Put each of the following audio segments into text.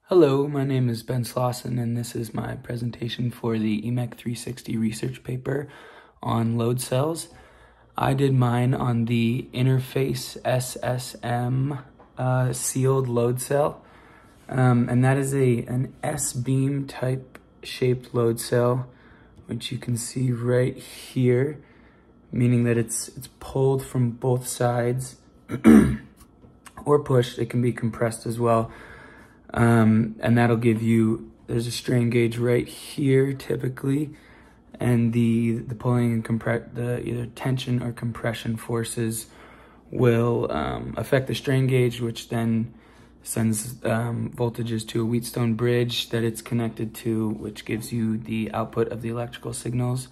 Hello, my name is Ben Slauson, and this is my presentation for the EMEC 360 research paper on load cells. I did mine on the Interface SSM sealed load cell, and that is an S-beam type shaped load cell, which you can see right here, meaning that it's pulled from both sides or pushed. It can be compressed as well. And that'll give you, there's a strain gauge right here typically, and the pulling and the either tension or compression forces will affect the strain gauge, which then sends voltages to a Wheatstone bridge that it's connected to, which gives you the output of the electrical signals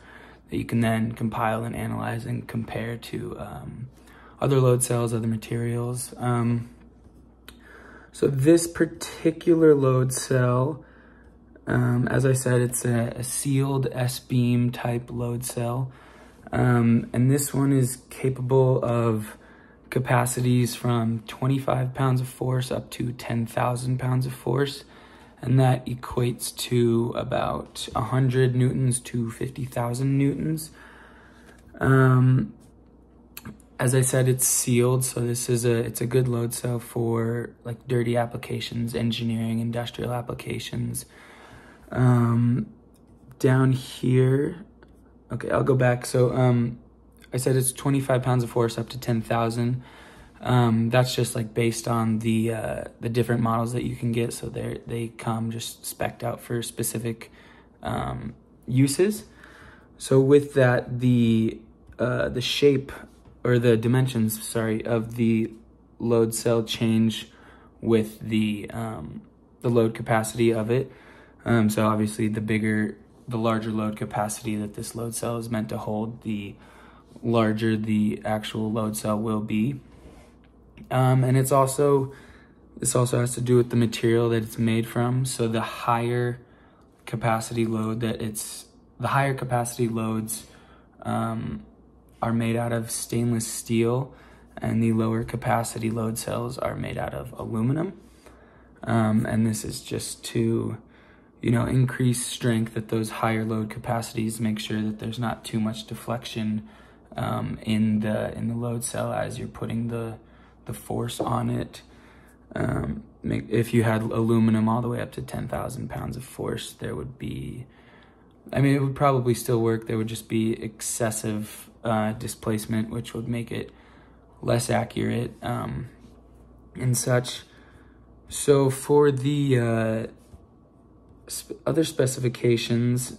that you can then compile and analyze and compare to other load cells, other materials. So this particular load cell, as I said, it's a sealed S-beam type load cell. And this one is capable of capacities from 25 pounds of force up to 10,000 pounds of force. And that equates to about 100 newtons to 50,000 newtons. As I said, it's sealed, so it's a good load cell for like dirty applications, engineering, industrial applications. Down here, okay, I'll go back. So I said it's 25 pounds of force up to 10,000. That's just like based on the different models that you can get. So they come just spec'd out for specific uses. So with that, the shape, or the dimensions, sorry, of the load cell change with the load capacity of it. So obviously the larger load capacity that this load cell is meant to hold, the larger the actual load cell will be. And this also has to do with the material that it's made from. So the higher capacity loads are made out of stainless steel, and the lower capacity load cells are made out of aluminum. And this is just to, increase strength at those higher load capacities, make sure that there's not too much deflection in the load cell as you're putting the force on it. If you had aluminum all the way up to 10,000 pounds of force, there would be, it would probably still work. There would just be excessive displacement, which would make it less accurate and such. So for the other specifications,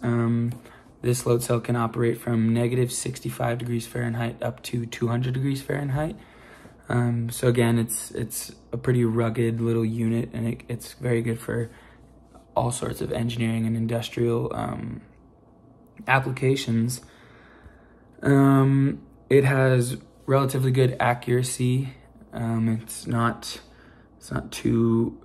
this load cell can operate from negative 65 degrees Fahrenheit up to 200 degrees Fahrenheit. So again, it's a pretty rugged little unit, and it's very good for all sorts of engineering and industrial applications. It has relatively good accuracy. It's not too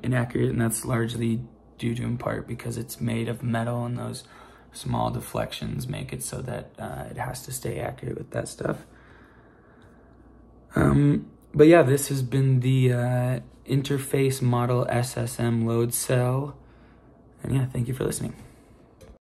inaccurate, and that's largely due to, in part, because it's made of metal, and those small deflections make it so that it has to stay accurate with that stuff. But yeah, this has been the Interface model SSM load cell, and yeah, thank you for listening.